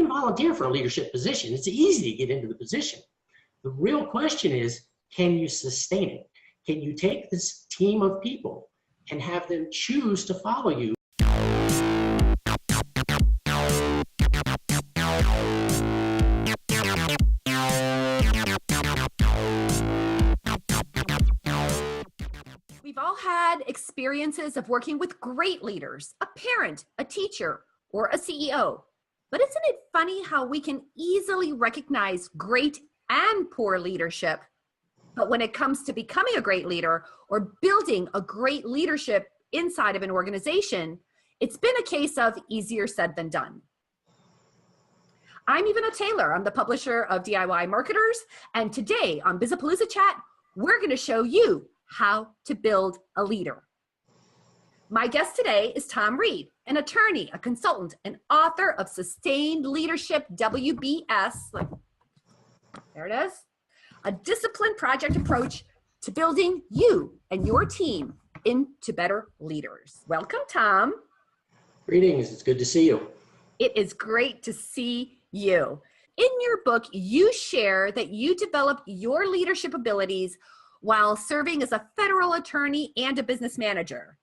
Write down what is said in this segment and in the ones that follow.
can volunteer for a leadership position. It's easy to get into the position. The real question is, can you sustain it? Can you take this team of people and have them choose to follow you? We've all had experiences of working with great leaders, a parent, a teacher, or a CEO. But isn't it funny how we can easily recognize great and poor leadership? But when it comes to becoming a great leader or building a great leadership inside of an organization, it's been a case of easier said than done. I'm Ivana Taylor. I'm the publisher of DIY Marketers. And today on Bizapalooza Chat, we're going to show you how to build a leader. My guest today is Tom Reed, an attorney, a consultant, and author of Sustained Leadership WBS. There it is. A disciplined project approach to building you and your team into better leaders. Welcome, Tom. Greetings. It's good to see you. It is great to see you. In your book, you share that you developed your leadership abilities while serving as a federal attorney and a business manager.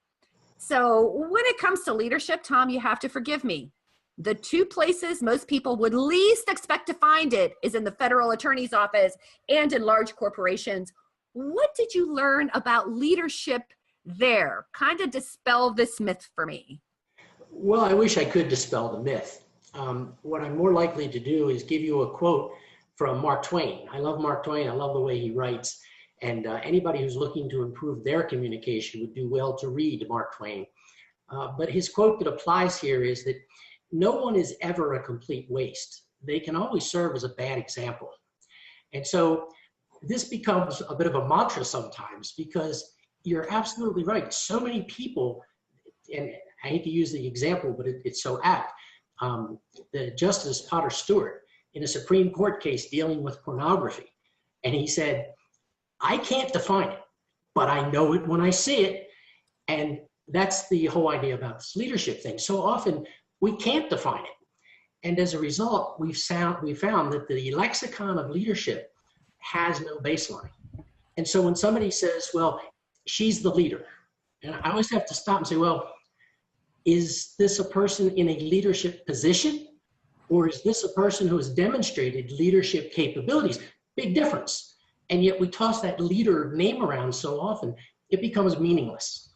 So when it comes to leadership, Tom, you have to forgive me. The two places most people would least expect to find it is in the federal attorney's office and in large corporations. What did you learn about leadership there? Kind of dispel this myth for me. Well, I wish I could dispel the myth. What I'm more likely to do is give you a quote from Mark Twain. I love Mark Twain. I love the way he writes. And anybody who's looking to improve their communication would do well to read Mark Twain. But his quote that applies here is that no one is ever a complete waste. They can always serve as a bad example. And so this becomes a bit of a mantra sometimes, because you're absolutely right. So many people, and I hate to use the example, but it's so apt. The Justice Potter Stewart in a Supreme Court case dealing with pornography. And he said, I can't define it, but I know it when I see it. And that's the whole idea about this leadership thing. So often we can't define it. And as a result, we found that the lexicon of leadership has no baseline. And so when somebody says, well, she's the leader, and I always have to stop and say, well, is this a person in a leadership position? Or is this a person who has demonstrated leadership capabilities? Big difference. And yet we toss that leader name around so often, it becomes meaningless.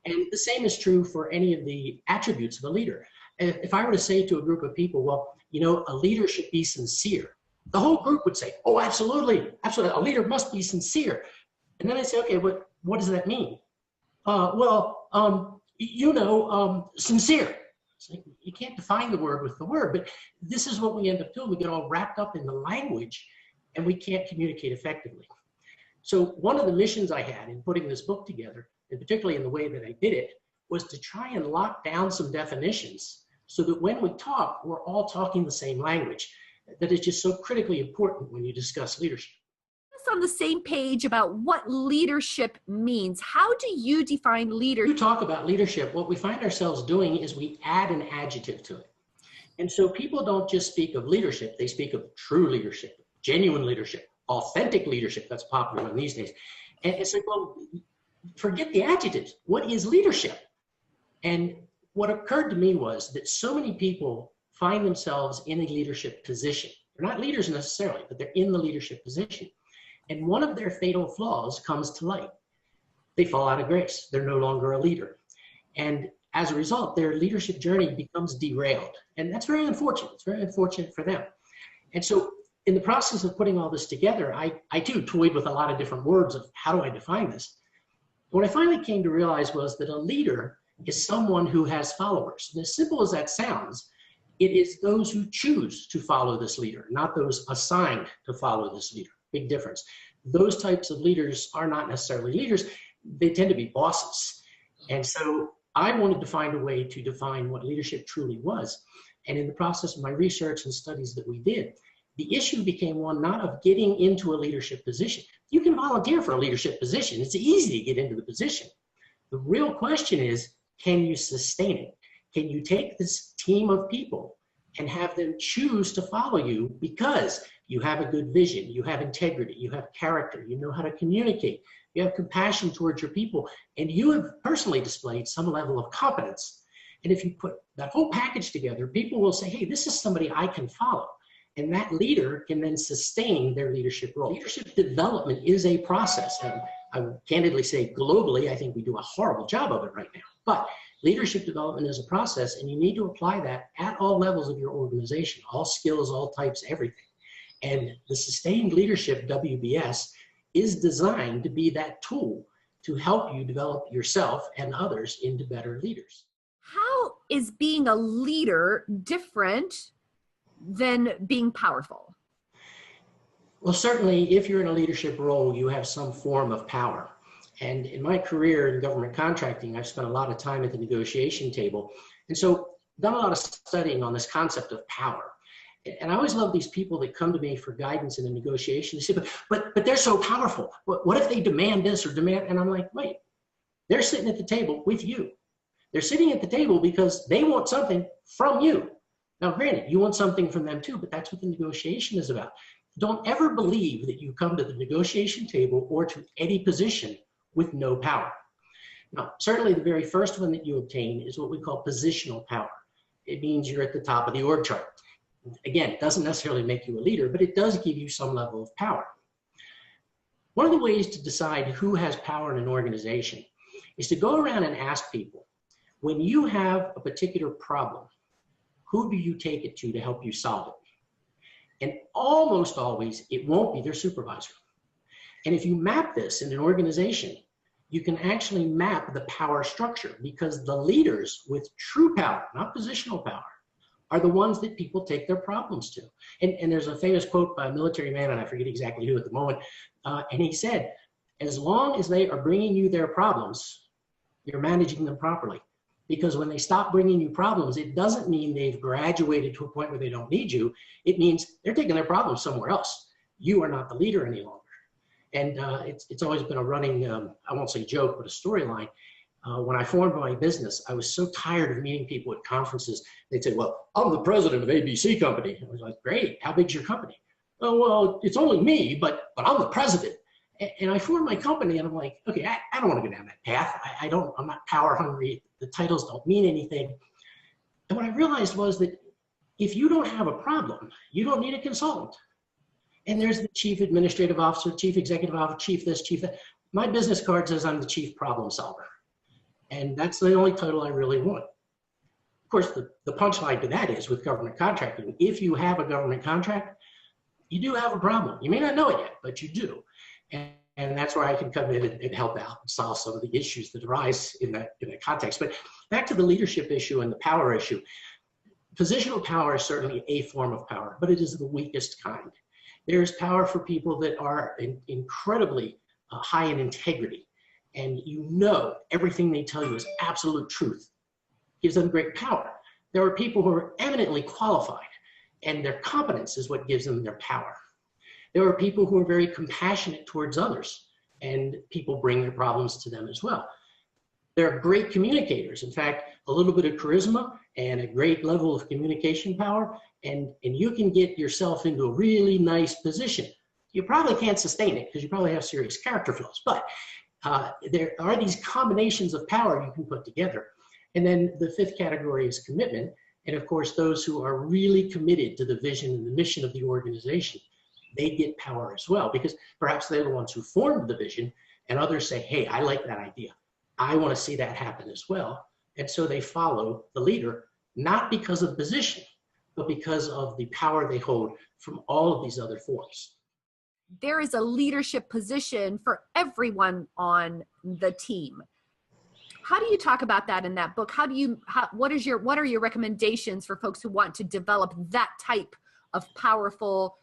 And the same is true for any of the attributes of a leader. If I were to say to a group of people, well, you know, a leader should be sincere, the whole group would say, oh, absolutely, absolutely, a leader must be sincere. And then I say, okay, what does that mean? Sincere. It's like, you can't define the word with the word, but this is what we end up doing. We get all wrapped up in the language and we can't communicate effectively. So one of the missions I had in putting this book together, and particularly in the way that I did it, was to try and lock down some definitions so that when we talk, we're all talking the same language. That is just so critically important when you discuss leadership. Us on the same page about what leadership means. How do you define leadership? When you talk about leadership, what we find ourselves doing is we add an adjective to it. And so people don't just speak of leadership, they speak of true leadership, genuine leadership, authentic leadership. That's popular in these days. And it's like, well, forget the adjectives. What is leadership? And what occurred to me was that so many people find themselves in a leadership position. They're not leaders necessarily, but they're in the leadership position. And one of their fatal flaws comes to light. They fall out of grace. They're no longer a leader. And as a result, their leadership journey becomes derailed. And that's very unfortunate. It's very unfortunate for them. And so in the process of putting all this together, I too toyed with a lot of different words of how do I define this? What I finally came to realize was that a leader is someone who has followers. And as simple as that sounds, it is those who choose to follow this leader, not those assigned to follow this leader. Big difference. Those types of leaders are not necessarily leaders. They tend to be bosses. And so I wanted to find a way to define what leadership truly was. And in the process of my research and studies that we did, the issue became one not of getting into a leadership position. You can volunteer for a leadership position. It's easy to get into the position. The real question is, can you sustain it? Can you take this team of people and have them choose to follow you because you have a good vision, you have integrity, you have character, you know how to communicate, you have compassion towards your people, and you have personally displayed some level of competence. And if you put that whole package together, people will say, hey, this is somebody I can follow. And that leader can then sustain their leadership role. Leadership development is a process. And I would candidly say globally, I think we do a horrible job of it right now. But leadership development is a process, and you need to apply that at all levels of your organization, all skills, all types, everything. And the Sustained Leadership WBS is designed to be that tool to help you develop yourself and others into better leaders. How is being a leader different than being powerful? Well, certainly, if you're in a leadership role, you have some form of power. And in my career in government contracting, I've spent a lot of time at the negotiation table. And so done a lot of studying on this concept of power. And I always love these people that come to me for guidance in a negotiation. They say, but they're so powerful. What if they demand this or demand? And I'm like, wait, they're sitting at the table with you. They're sitting at the table because they want something from you. Now, granted, you want something from them too, but that's what the negotiation is about. Don't ever believe that you come to the negotiation table or to any position with no power. Now, certainly the very first one that you obtain is what we call positional power. It means you're at the top of the org chart. Again, it doesn't necessarily make you a leader, but it does give you some level of power. One of the ways to decide who has power in an organization is to go around and ask people, when you have a particular problem, who do you take it to help you solve it? And almost always, it won't be their supervisor. And if you map this in an organization, you can actually map the power structure, because the leaders with true power, not positional power, are the ones that people take their problems to. And there's a famous quote by a military man, and I forget exactly who at the moment, and he said, as long as they are bringing you their problems, you're managing them properly. Because when they stop bringing you problems, it doesn't mean they've graduated to a point where they don't need you. It means they're taking their problems somewhere else. You are not the leader any longer. And it's always been a running, I won't say joke, but a storyline. When I formed my business, I was so tired of meeting people at conferences. They'd say, well, I'm the president of ABC Company. I was like, great, how big's your company? Oh, well, it's only me, but I'm the president. And I formed my company, and I'm like, okay, I don't want to go down that path. I'm not power hungry. The titles don't mean anything. And what I realized was that if you don't have a problem, you don't need a consultant. And there's the chief administrative officer, chief executive officer, chief this, chief that. My business card says I'm the chief problem solver. And that's the only title I really want. Of course, the punchline to that is with government contracting, if you have a government contract, you do have a problem. You may not know it yet, but you do. And that's where I can come in and help out and solve some of the issues that arise in that context. But back to the leadership issue and the power issue. Positional power is certainly a form of power, but it is the weakest kind. There is power for people that are incredibly high in integrity, and you know everything they tell you is absolute truth. Gives them great power. There are people who are eminently qualified, and their competence is what gives them their power. There are people who are very compassionate towards others, and people bring their problems to them as well. There are great communicators. In fact, a little bit of charisma and a great level of communication power, and you can get yourself into a really nice position. You probably can't sustain it because you probably have serious character flaws, but there are these combinations of power you can put together. And then the fifth category is commitment. And of course, those who are really committed to the vision and the mission of the organization, they get power as well, because perhaps they're the ones who formed the vision, and others say, hey, I like that idea. I want to see that happen as well. And so they follow the leader, not because of position, but because of the power they hold from all of these other forms. There is a leadership position for everyone on the team. How do you talk about that in that book? What are your recommendations for folks who want to develop that type of powerful,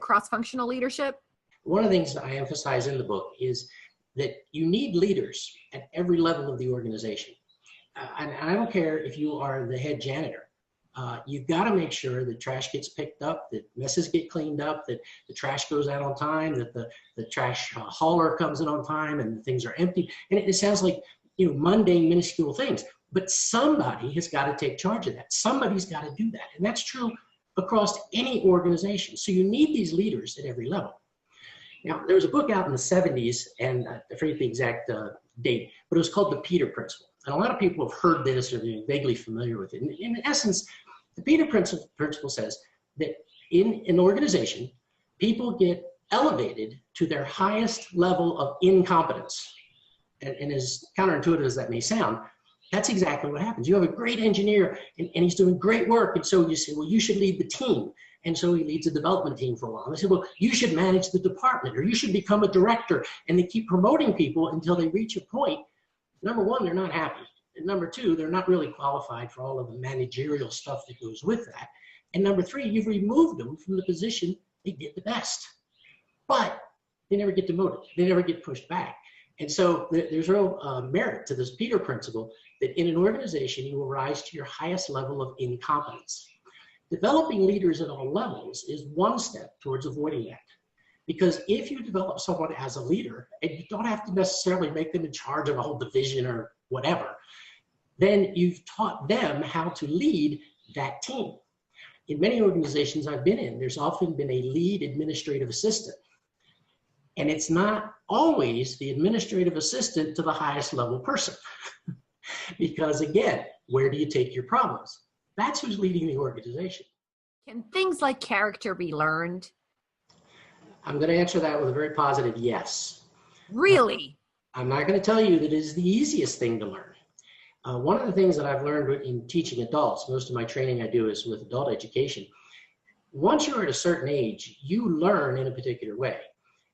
cross-functional leadership? One of the things that I emphasize in the book is that you need leaders at every level of the organization. And I don't care if you are the head janitor. You've got to make sure that trash gets picked up, that messes get cleaned up, that the trash goes out on time, that the trash hauler comes in on time, and the things are empty. And it sounds like mundane, minuscule things. But somebody has got to take charge of that. Somebody's got to do that. And that's true across any organization. So you need these leaders at every level. Now, there was a book out in the 70s, and I forget the exact date, but it was called The Peter Principle. And a lot of people have heard this or they're vaguely familiar with it. In essence, the Peter Principle says that in an organization, people get elevated to their highest level of incompetence. And as counterintuitive as that may sound, that's exactly what happens. You have a great engineer and he's doing great work. And so you say, well, you should lead the team. And so he leads a development team for a while. And they say, well, you should manage the department or you should become a director. And they keep promoting people until they reach a point. Number one, they're not happy. And number two, they're not really qualified for all of the managerial stuff that goes with that. And number three, you've removed them from the position they did the best. But they never get demoted. They never get pushed back. And so there's real merit to this Peter Principle that in an organization, you will rise to your highest level of incompetence. Developing leaders at all levels is one step towards avoiding that. Because if you develop someone as a leader, and you don't have to necessarily make them in charge of a whole division or whatever, then you've taught them how to lead that team. In many organizations I've been in, there's often been a lead administrative assistant. And it's not always the administrative assistant to the highest level person. Because again, where do you take your problems? That's who's leading the organization. Can things like character be learned? I'm going to answer that with a very positive yes. Really? I'm not going to tell you that it is the easiest thing to learn. One of the things that I've learned in teaching adults, most of my training I do is with adult education. Once you're at a certain age, you learn in a particular way.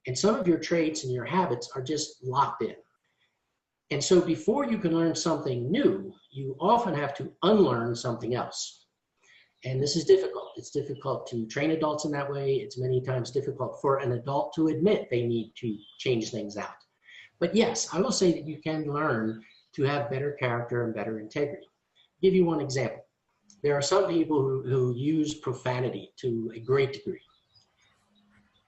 And some of your traits and your habits are just locked in. And so before you can learn something new, you often have to unlearn something else. And this is difficult. It's difficult to train adults in that way. It's many times difficult for an adult to admit they need to change things out. But yes, I will say that you can learn to have better character and better integrity. I'll give you one example. There are some people who use profanity to a great degree.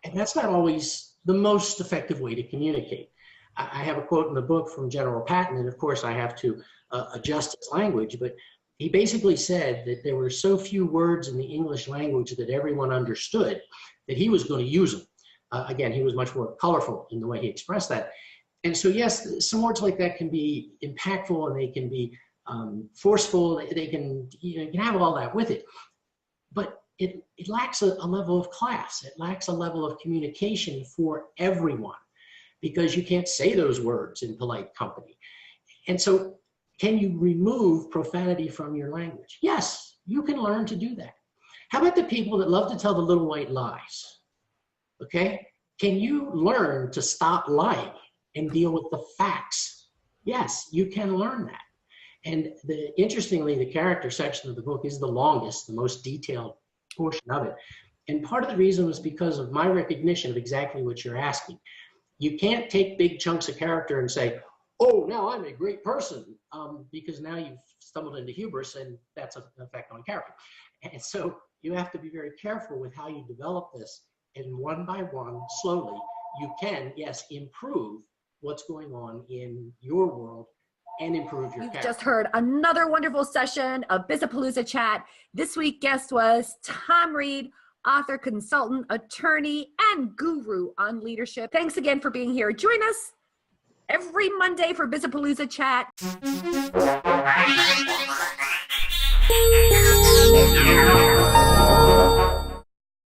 And that's not always the most effective way to communicate. I have a quote in the book from General Patton, and of course I have to adjust his language, but he basically said that there were so few words in the English language that everyone understood that he was going to use them. Again, he was much more colorful in the way he expressed that. And so yes, some words like that can be impactful and they can be forceful, they can, you can have all that with it. But it lacks a level of class. It lacks a level of communication for everyone because you can't say those words in polite company. And so can you remove profanity from your language? Yes, you can learn to do that. How about the people that love to tell the little white lies? Okay, can you learn to stop lying and deal with the facts? Yes, you can learn that. And interestingly, the character section of the book is the longest, the most detailed portion of it. And part of the reason was because of my recognition of exactly what you're asking. You can't take big chunks of character and say, oh, now I'm a great person, because now you've stumbled into hubris and that's an effect on character. And so you have to be very careful with how you develop this. And one by one, slowly, you can, yes, improve what's going on in your world and improve your character. You've just heard another wonderful session of Bizapalooza Chat. This week's guest was Tom Reed, author, consultant, attorney, and guru on leadership. Thanks again for being here. Join us every Monday for Bizapalooza Chat.